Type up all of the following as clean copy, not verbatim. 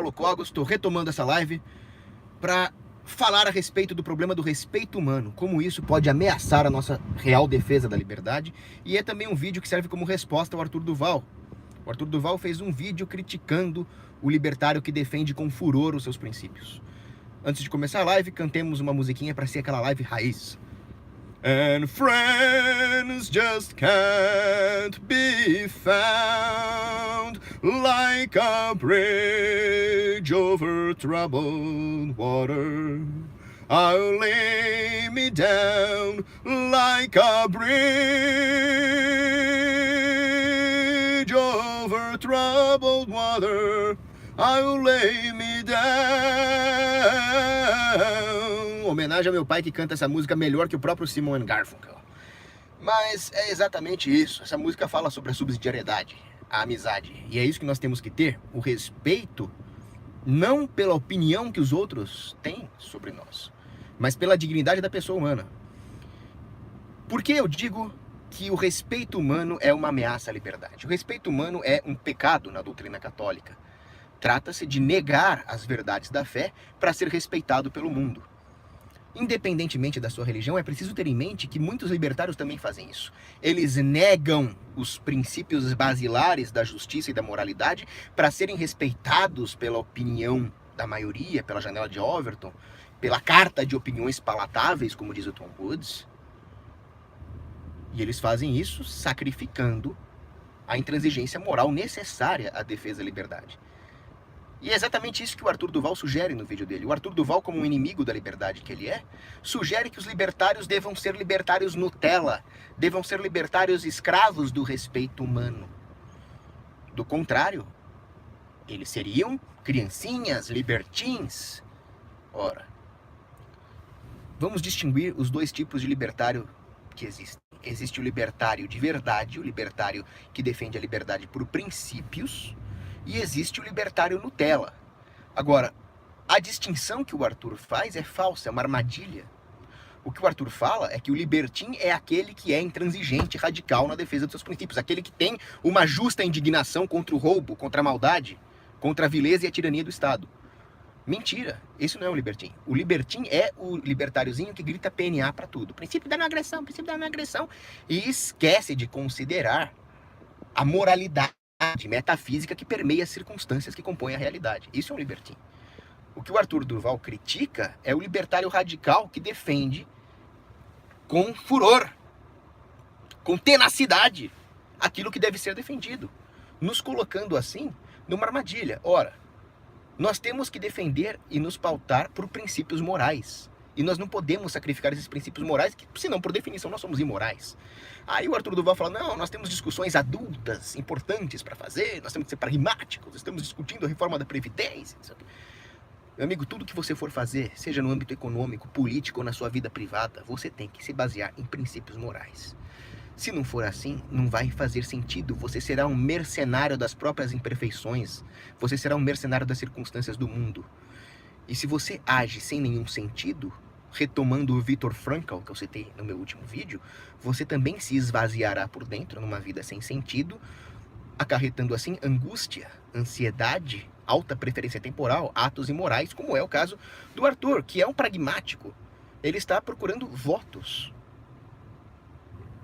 Paulo Cogos, estou retomando essa live para falar a respeito do problema do respeito humano, como isso pode ameaçar a nossa real defesa da liberdade, e é também um vídeo que serve como resposta ao Arthur Duval. O Arthur Duval fez um vídeo criticando o libertário que defende com furor os seus princípios. Antes de começar a live, cantemos uma musiquinha para ser aquela live raiz. And friends just can't be found like a bridge over troubled water. I'll lay me down like a bridge over troubled water. I'll lay me down. Homenagem ao meu pai que canta essa música melhor que o próprio Simon & Garfunkel. Mas é exatamente isso. Essa música fala sobre a subsidiariedade, a amizade. E é isso que nós temos que ter, o respeito, não pela opinião que os outros têm sobre nós, mas pela dignidade da pessoa humana. Por que eu digo que o respeito humano é uma ameaça à liberdade? O respeito humano é um pecado na doutrina católica. Trata-se de negar as verdades da fé para ser respeitado pelo mundo. Independentemente da sua religião, é preciso ter em mente que muitos libertários também fazem isso. Eles negam os princípios basilares da justiça e da moralidade para serem respeitados pela opinião da maioria, pela janela de Overton, pela carta de opiniões palatáveis, como diz o Tom Woods. E eles fazem isso sacrificando a intransigência moral necessária à defesa da liberdade. E é exatamente isso que o Arthur Duval sugere no vídeo dele. O Arthur Duval, como um inimigo da liberdade que ele é, sugere que os libertários devam ser libertários Nutella, devam ser libertários escravos do respeito humano. Do contrário, eles seriam criancinhas, libertins. Ora, vamos distinguir os dois tipos de libertário que existem. Existe o libertário de verdade, o libertário que defende a liberdade por princípios, e existe o libertário Nutella. Agora, a distinção que o Arthur faz é falsa, é uma armadilha. O que o Arthur fala é que o libertim é aquele que é intransigente, radical na defesa dos seus princípios, aquele que tem uma justa indignação contra o roubo, contra a maldade, contra a vileza e a tirania do Estado. Mentira, esse não é o libertim. O libertim é o libertáriozinho que grita PNA para tudo. Princípio da não agressão, princípio da não agressão. E esquece de considerar a moralidade metafísica que permeia as circunstâncias que compõem a realidade. Isso é um libertim. O que o Arthur Duval critica é o libertário radical que defende com furor, com tenacidade, aquilo que deve ser defendido, nos colocando assim numa armadilha. Ora, nós temos que defender e nos pautar por princípios morais. E nós não podemos sacrificar esses princípios morais, que, senão, por definição, nós somos imorais. Aí o Arthur Duval fala, não, nós temos discussões adultas, importantes para fazer, nós temos que ser pragmáticos, estamos discutindo a reforma da Previdência. Meu amigo, tudo que você for fazer, seja no âmbito econômico, político ou na sua vida privada, você tem que se basear em princípios morais. Se não for assim, não vai fazer sentido. Você será um mercenário das próprias imperfeições. Você será um mercenário das circunstâncias do mundo. E se você age sem nenhum sentido, retomando o Viktor Frankl, que eu citei no meu último vídeo, você também se esvaziará por dentro numa vida sem sentido, acarretando assim angústia, ansiedade, alta preferência temporal, atos imorais, como é o caso do Arthur, que é um pragmático. Ele está procurando votos.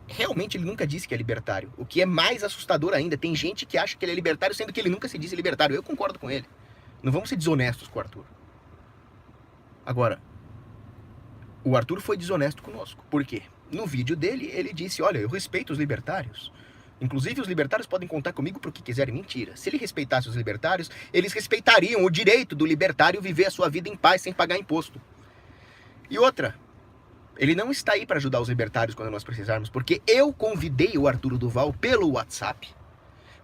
Realmente ele nunca disse que é libertário. O que é mais assustador ainda, tem gente que acha que ele é libertário, sendo que ele nunca se disse libertário. Eu concordo com ele. Não vamos ser desonestos com o Arthur. Agora, o Arthur foi desonesto conosco. Por quê? No vídeo dele, ele disse, olha, eu respeito os libertários. Inclusive, os libertários podem contar comigo para o que quiserem. Mentira. Se ele respeitasse os libertários, eles respeitariam o direito do libertário viver a sua vida em paz, sem pagar imposto. E outra, ele não está aí para ajudar os libertários quando nós precisarmos, porque eu convidei o Arthur Duval pelo WhatsApp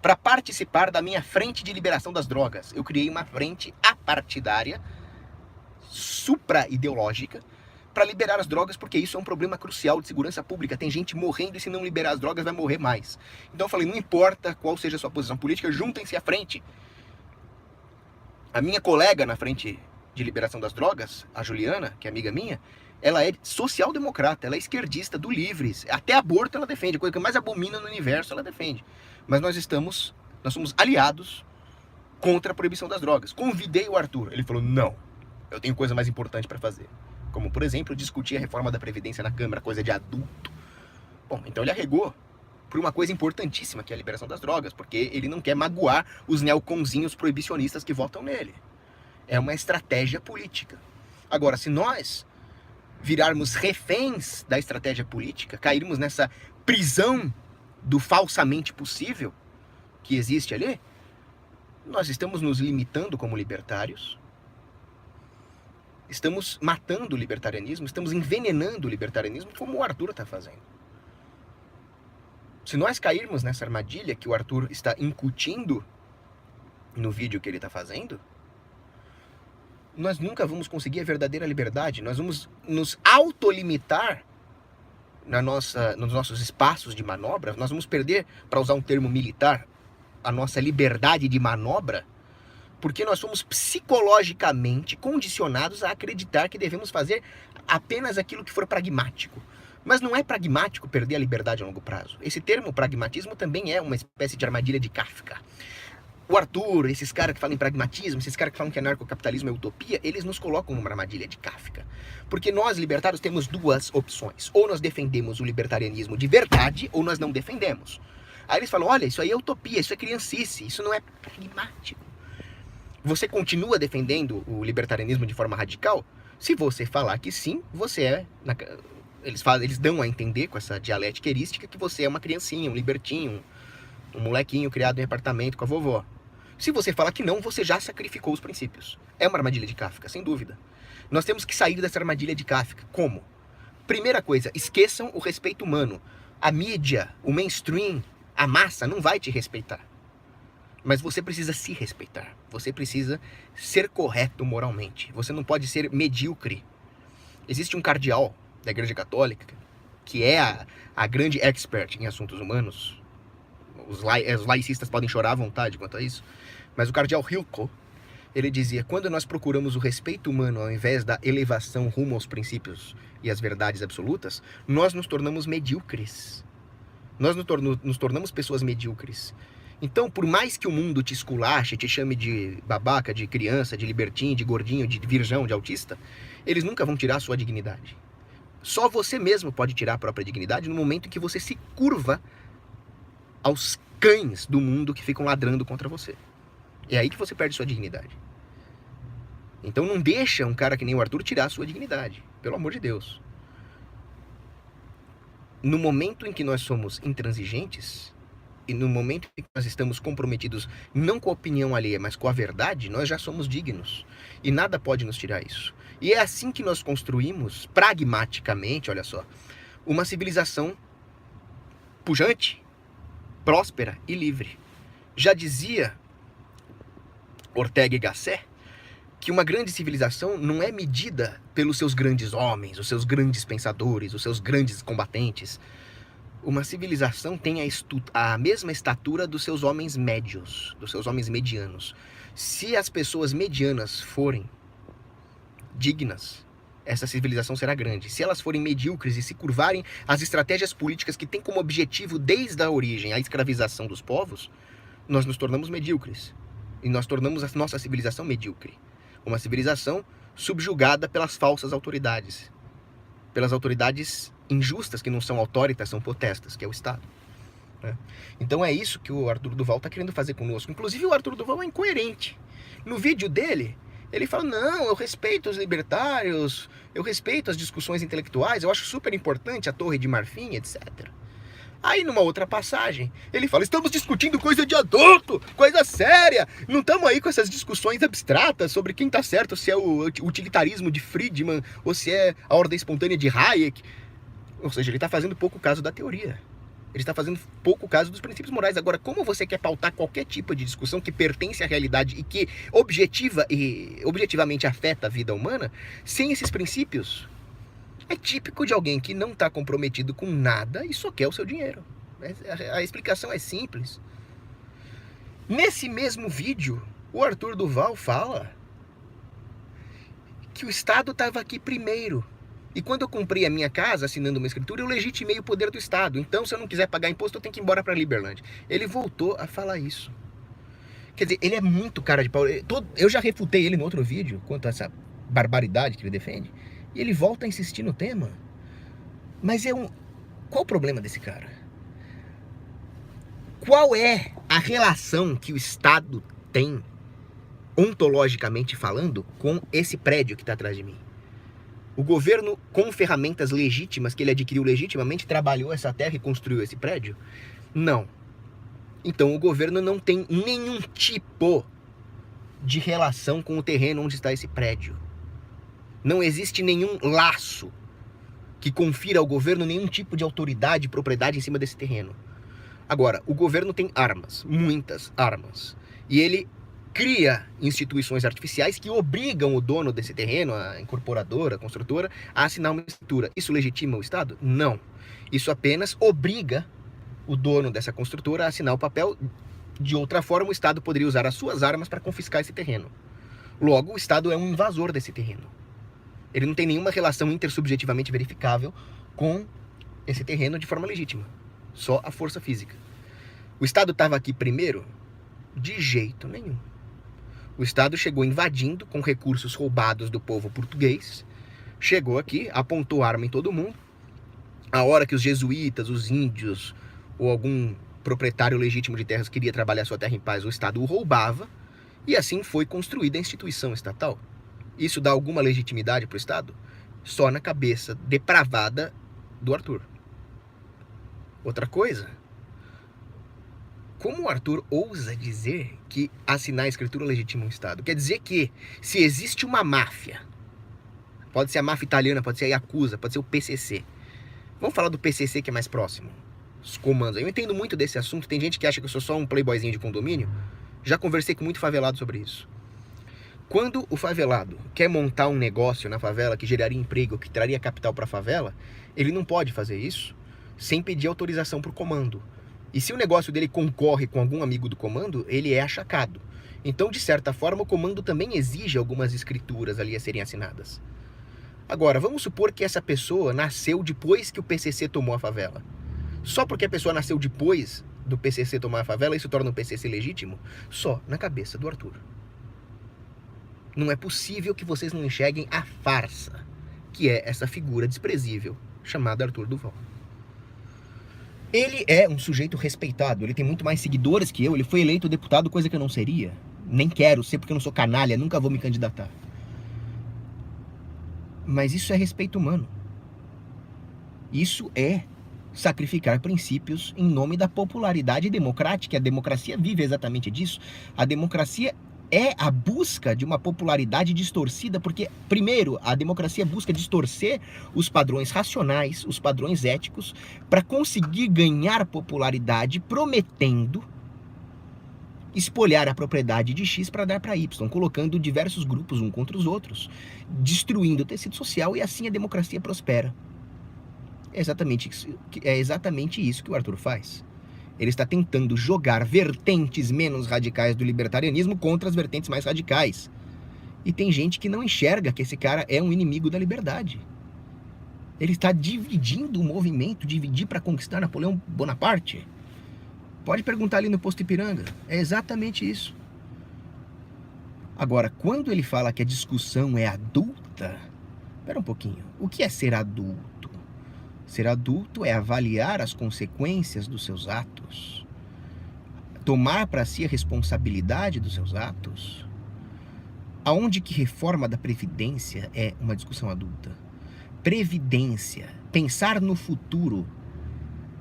para participar da minha frente de liberação das drogas. Eu criei uma frente apartidária, supra-ideológica, para liberar as drogas, porque isso é um problema crucial de segurança pública. Tem gente morrendo e se não liberar as drogas vai morrer mais. Então eu falei, não importa qual seja a sua posição política, juntem-se à frente. A minha colega na frente de liberação das drogas, a Juliana, que é amiga minha, ela é social-democrata, ela é esquerdista do Livres. Até aborto ela defende, a coisa que mais abomina no universo ela defende. Mas nós somos aliados contra a proibição das drogas. Convidei o Arthur, ele falou, não, eu tenho coisa mais importante para fazer. Como, por exemplo, discutir a reforma da Previdência na Câmara, coisa de adulto. Bom, então ele arregou por uma coisa importantíssima, que é a liberação das drogas, porque ele não quer magoar os neoconzinhos proibicionistas que votam nele. É uma estratégia política. Agora, se nós virarmos reféns da estratégia política, cairmos nessa prisão do falsamente possível que existe ali, nós estamos nos limitando como libertários, estamos matando o libertarianismo, estamos envenenando o libertarianismo, como o Arthur está fazendo. Se nós cairmos nessa armadilha que o Arthur está incutindo no vídeo que ele está fazendo, nós nunca vamos conseguir a verdadeira liberdade. Nós vamos nos autolimitar nos nossos espaços de manobra. Nós vamos perder, para usar um termo militar, a nossa liberdade de manobra, porque nós somos psicologicamente condicionados a acreditar que devemos fazer apenas aquilo que for pragmático. Mas não é pragmático perder a liberdade a longo prazo. Esse termo pragmatismo também é uma espécie de armadilha de Kafka. O Arthur, esses caras que falam em pragmatismo, esses caras que falam que anarcocapitalismo é utopia, eles nos colocam numa armadilha de Kafka. Porque nós, libertários, temos duas opções. Ou nós defendemos o libertarianismo de verdade, ou nós não defendemos. Aí eles falam, olha, isso aí é utopia, isso é criancice, isso não é pragmático. Você continua defendendo o libertarianismo de forma radical? Se você falar que sim, você é... Eles dão a entender com essa dialética erística que você é uma criancinha, um libertinho, um molequinho criado em apartamento com a vovó. Se você falar que não, você já sacrificou os princípios. É uma armadilha de Kafka, sem dúvida. Nós temos que sair dessa armadilha de Kafka. Como? Primeira coisa, esqueçam o respeito humano. A mídia, o mainstream, a massa não vai te respeitar. Mas você precisa se respeitar. Você precisa ser correto moralmente. Você não pode ser medíocre. Existe um cardeal da Igreja Católica, que é a grande expert em assuntos humanos. Os laicistas podem chorar à vontade quanto a isso. Mas o cardeal Hilco, ele dizia, quando nós procuramos o respeito humano ao invés da elevação rumo aos princípios e às verdades absolutas, nós nos tornamos medíocres. Nós nos tornamos pessoas medíocres. Então, por mais que o mundo te esculache, te chame de babaca, de criança, de libertinho, de gordinho, de virgão, de autista, eles nunca vão tirar a sua dignidade. Só você mesmo pode tirar a própria dignidade no momento em que você se curva aos cães do mundo que ficam ladrando contra você. É aí que você perde sua dignidade. Então não deixa um cara que nem o Arthur tirar a sua dignidade. Pelo amor de Deus. No momento em que nós somos intransigentes, e no momento em que nós estamos comprometidos não com a opinião alheia, mas com a verdade, nós já somos dignos. E nada pode nos tirar isso. E é assim que nós construímos, pragmaticamente, olha só, uma civilização pujante, próspera e livre. Já dizia Ortega y Gasset que uma grande civilização não é medida pelos seus grandes homens, os seus grandes pensadores, os seus grandes combatentes. Uma civilização tem a mesma estatura dos seus homens médios, dos seus homens medianos. Se as pessoas medianas forem dignas, essa civilização será grande. Se elas forem medíocres e se curvarem às estratégias políticas que têm como objetivo, desde a origem, a escravização dos povos, nós nos tornamos medíocres. E nós tornamos a nossa civilização medíocre. Uma civilização subjugada pelas falsas autoridades. Pelas autoridades injustas, que não são autoritas, são potestas, que é o Estado. Então é isso que o Arthur Duval está querendo fazer conosco. Inclusive o Arthur Duval é incoerente. No vídeo dele, ele fala, não, eu respeito os libertários, eu respeito as discussões intelectuais, eu acho super importante a Torre de Marfim, etc. Aí numa outra passagem, ele fala, estamos discutindo coisa de adulto, coisa séria, não estamos aí com essas discussões abstratas sobre quem está certo, se é o utilitarismo de Friedman ou se é a ordem espontânea de Hayek. Ou seja, ele está fazendo pouco caso da teoria. Ele está fazendo pouco caso dos princípios morais. Agora, como você quer pautar qualquer tipo de discussão que pertence à realidade e que objetivamente afeta a vida humana, sem esses princípios? É típico de alguém que não está comprometido com nada e só quer o seu dinheiro. A explicação é simples. Nesse mesmo vídeo, o Arthur Duval fala que o Estado estava aqui primeiro. E quando eu comprei a minha casa, assinando uma escritura, eu legitimei o poder do Estado. Então, se eu não quiser pagar imposto, eu tenho que ir embora para Liberlândia. Ele voltou a falar isso. Quer dizer, ele é muito cara de pau. Eu já refutei ele no outro vídeo, quanto a essa barbaridade que ele defende. E ele volta a insistir no tema. Mas qual o problema desse cara? Qual é a relação que o Estado tem, ontologicamente falando, com esse prédio que está atrás de mim? O governo, com ferramentas legítimas, que ele adquiriu legitimamente, trabalhou essa terra e construiu esse prédio? Não. Então o governo não tem nenhum tipo de relação com o terreno onde está esse prédio. Não existe nenhum laço que confira ao governo nenhum tipo de autoridade e propriedade em cima desse terreno. Agora, o governo tem armas, muitas armas. E ele cria instituições artificiais que obrigam o dono desse terreno, a incorporadora, a construtora, a assinar uma escritura. Isso legitima o Estado? Não. Isso apenas obriga o dono dessa construtora a assinar o papel. De outra forma, o Estado poderia usar as suas armas para confiscar esse terreno. Logo, o Estado é um invasor desse terreno. Ele não tem nenhuma relação intersubjetivamente verificável com esse terreno de forma legítima. Só a força física. O Estado estava aqui primeiro? De jeito nenhum. O Estado chegou invadindo com recursos roubados do povo português. Chegou aqui, apontou arma em todo mundo. A hora que os jesuítas, os índios ou algum proprietário legítimo de terras queria trabalhar sua terra em paz, o Estado o roubava. E assim foi construída a instituição estatal. Isso dá alguma legitimidade para o Estado? Só na cabeça depravada do Arthur. Outra coisa, como o Arthur ousa dizer que assinar a escritura legitima um Estado? Quer dizer que se existe uma máfia, pode ser a máfia italiana, pode ser a Yakuza, pode ser o PCC. Vamos falar do PCC que é mais próximo, os comandos. Eu entendo muito desse assunto, tem gente que acha que eu sou só um playboyzinho de condomínio. Já conversei com muito favelado sobre isso. Quando o favelado quer montar um negócio na favela que geraria emprego, que traria capital para a favela, ele não pode fazer isso sem pedir autorização para o comando. E se o negócio dele concorre com algum amigo do comando, ele é achacado. Então, de certa forma, o comando também exige algumas escrituras ali a serem assinadas. Agora, vamos supor que essa pessoa nasceu depois que o PCC tomou a favela. Só porque a pessoa nasceu depois do PCC tomar a favela, isso torna o PCC legítimo? Só na cabeça do Arthur. Não é possível que vocês não enxerguem a farsa, que é essa figura desprezível chamada Arthur Duval. Ele é um sujeito respeitado, ele tem muito mais seguidores que eu, ele foi eleito deputado, coisa que eu não seria. Nem quero ser porque eu não sou canalha, nunca vou me candidatar. Mas isso é respeito humano. Isso é sacrificar princípios em nome da popularidade democrática. A democracia vive exatamente disso. A democracia é a busca de uma popularidade distorcida, porque, primeiro, a democracia busca distorcer os padrões racionais, os padrões éticos, para conseguir ganhar popularidade, prometendo espolhar a propriedade de X para dar para Y, colocando diversos grupos um contra os outros, destruindo o tecido social, e assim a democracia prospera. É exatamente isso que o Arthur faz. Ele está tentando jogar vertentes menos radicais do libertarianismo contra as vertentes mais radicais. E tem gente que não enxerga que esse cara é um inimigo da liberdade. Ele está dividindo o movimento, dividir para conquistar Napoleão Bonaparte. Pode perguntar ali no posto Ipiranga. É exatamente isso. Agora, quando ele fala que a discussão é adulta, espera um pouquinho. O que é ser adulto? Ser adulto é avaliar as consequências dos seus atos, tomar para si a responsabilidade dos seus atos. Aonde que reforma da Previdência é uma discussão adulta? Previdência, pensar no futuro,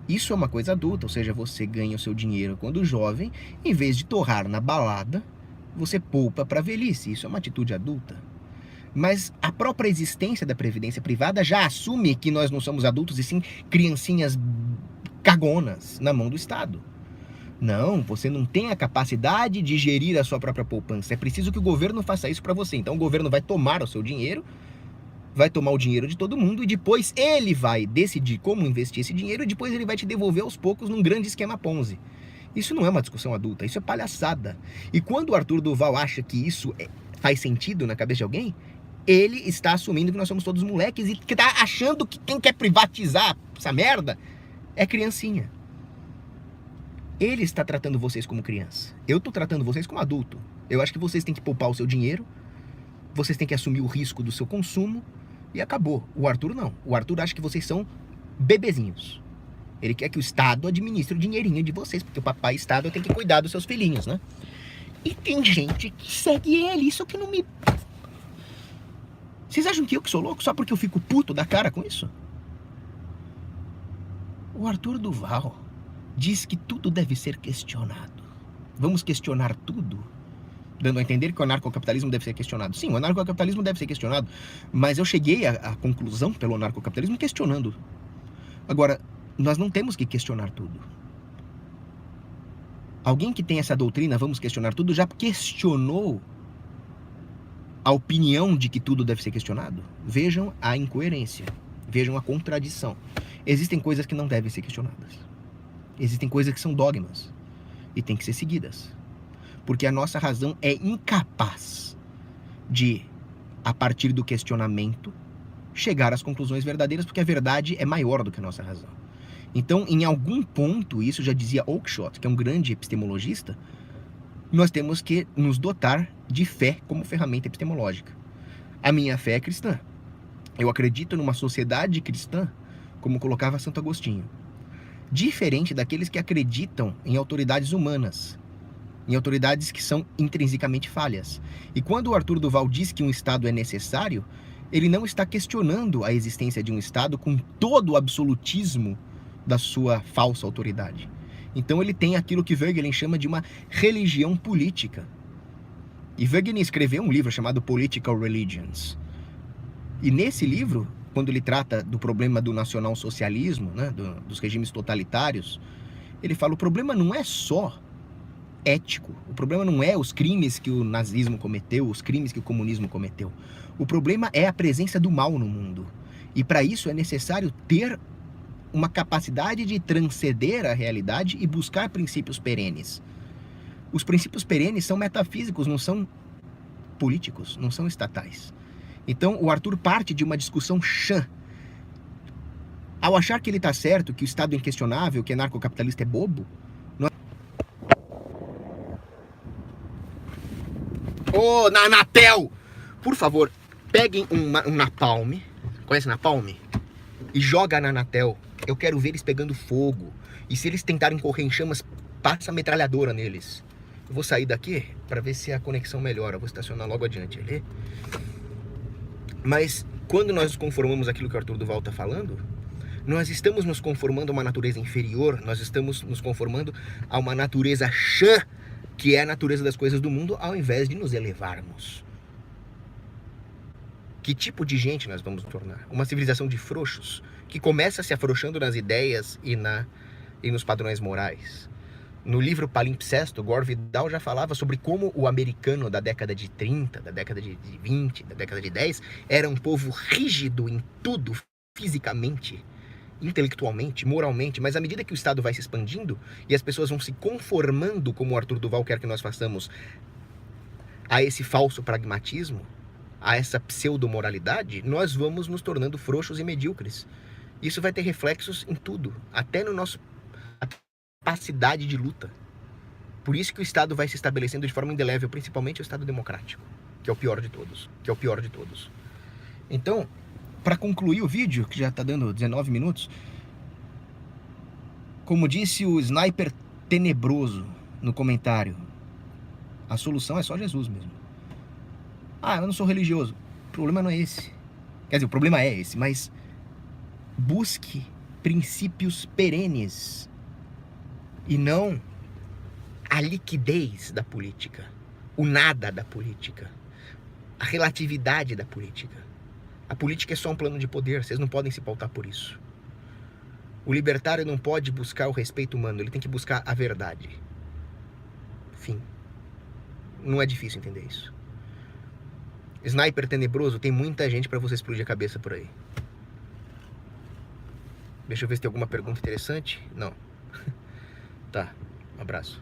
isso é uma coisa adulta, ou seja, você ganha o seu dinheiro quando jovem, em vez de torrar na balada, você poupa para a velhice, isso é uma atitude adulta. Mas a própria existência da previdência privada já assume que nós não somos adultos e sim criancinhas cagonas na mão do Estado. Não, você não tem a capacidade de gerir a sua própria poupança. É preciso que o governo faça isso para você. Então o governo vai tomar o seu dinheiro, vai tomar o dinheiro de todo mundo e depois ele vai decidir como investir esse dinheiro e depois ele vai te devolver aos poucos num grande esquema Ponzi. Isso não é uma discussão adulta, isso é palhaçada. E quando o Arthur Duval acha que isso faz sentido na cabeça de alguém, ele está assumindo que nós somos todos moleques e que está achando que quem quer privatizar essa merda é criancinha. Ele está tratando vocês como criança. Eu estou tratando vocês como adulto. Eu acho que vocês têm que poupar o seu dinheiro, vocês têm que assumir o risco do seu consumo e acabou. O Arthur não. O Arthur acha que vocês são bebezinhos. Ele quer que o Estado administre o dinheirinho de vocês, porque o papai Estado tem que cuidar dos seus filhinhos, né? E tem gente que segue ele, isso que não me... Vocês acham que eu que sou louco só porque eu fico puto da cara com isso? O Arthur Duval diz que tudo deve ser questionado. Vamos questionar tudo? Dando a entender que o anarcocapitalismo deve ser questionado. Sim, o anarcocapitalismo deve ser questionado, mas eu cheguei à conclusão pelo anarcocapitalismo questionando. Agora, nós não temos que questionar tudo. Alguém que tem essa doutrina, vamos questionar tudo, já questionou a opinião de que tudo deve ser questionado? Vejam a incoerência, vejam a contradição. Existem coisas que não devem ser questionadas. Existem coisas que são dogmas e têm que ser seguidas. Porque a nossa razão é incapaz de, a partir do questionamento, chegar às conclusões verdadeiras, porque a verdade é maior do que a nossa razão. Então, em algum ponto, isso já dizia Oakeshott, que é um grande epistemologista, nós temos que nos dotar de fé como ferramenta epistemológica. A minha fé é cristã. Eu acredito numa sociedade cristã, como colocava Santo Agostinho. Diferente daqueles que acreditam em autoridades humanas, em autoridades que são intrinsecamente falhas. E quando o Arthur Duval diz que um Estado é necessário, ele não está questionando a existência de um Estado com todo o absolutismo da sua falsa autoridade. Então ele tem aquilo que Wegelin chama de uma religião política. E Wegelin escreveu um livro chamado Political Religions. E nesse livro, quando ele trata do problema do nacionalsocialismo, né, dos regimes totalitários, ele fala: o problema não é só ético, o problema não é os crimes que o nazismo cometeu, os crimes que o comunismo cometeu. O problema é a presença do mal no mundo. E para isso é necessário ter uma capacidade de transcender a realidade e buscar princípios perenes. Os princípios perenes são metafísicos, não são políticos, não são estatais. Então o Arthur parte de uma discussão chã. Ao achar que ele está certo, que o Estado é inquestionável, que anarcocapitalista é bobo... Ô, Anatel! Por favor, peguem um napalm, conhece napalm? E joga na Anatel. Eu quero ver eles pegando fogo. E se eles tentarem correr em chamas, passa a metralhadora neles. Eu vou sair daqui para ver se a conexão melhora. Eu vou estacionar logo adiante ali. Mas quando nós nos conformamos àquilo que o Arthur Duval está falando, nós estamos nos conformando a uma natureza inferior, nós estamos nos conformando a uma natureza chã, que é a natureza das coisas do mundo, ao invés de nos elevarmos. Que tipo de gente nós vamos nos tornar? Uma civilização de frouxos, que começa se afrouxando nas ideias e nos padrões morais. No livro Palimpsesto, Gore Vidal já falava sobre como o americano da década de 30, da década de 20, da década de 10, era um povo rígido em tudo, fisicamente, intelectualmente, moralmente, mas à medida que o Estado vai se expandindo e as pessoas vão se conformando, como o Arthur Duval quer que nós façamos, a esse falso pragmatismo, a essa pseudo-moralidade, nós vamos nos tornando frouxos e medíocres. Isso vai ter reflexos em tudo, até no nosso capacidade de luta. Por isso que o Estado vai se estabelecendo de forma indelével, principalmente o Estado democrático, que é o pior de todos, Então, para concluir o vídeo, que já está dando 19 minutos, como disse o Sniper Tenebroso no comentário, a solução é só Jesus mesmo. Ah, eu não sou religioso. O problema não é esse. Quer dizer, o problema é esse, mas busque princípios perenes e não a liquidez da política, o nada da política, a relatividade da política. A política é só um plano de poder, vocês não podem se pautar por isso. O libertário não pode buscar o respeito humano, ele tem que buscar a verdade. Fim. Não é difícil entender isso. Sniper Tenebroso, tem muita gente para você explodir a cabeça por aí. Deixa eu ver se tem alguma pergunta interessante. Não. Tá, um abraço.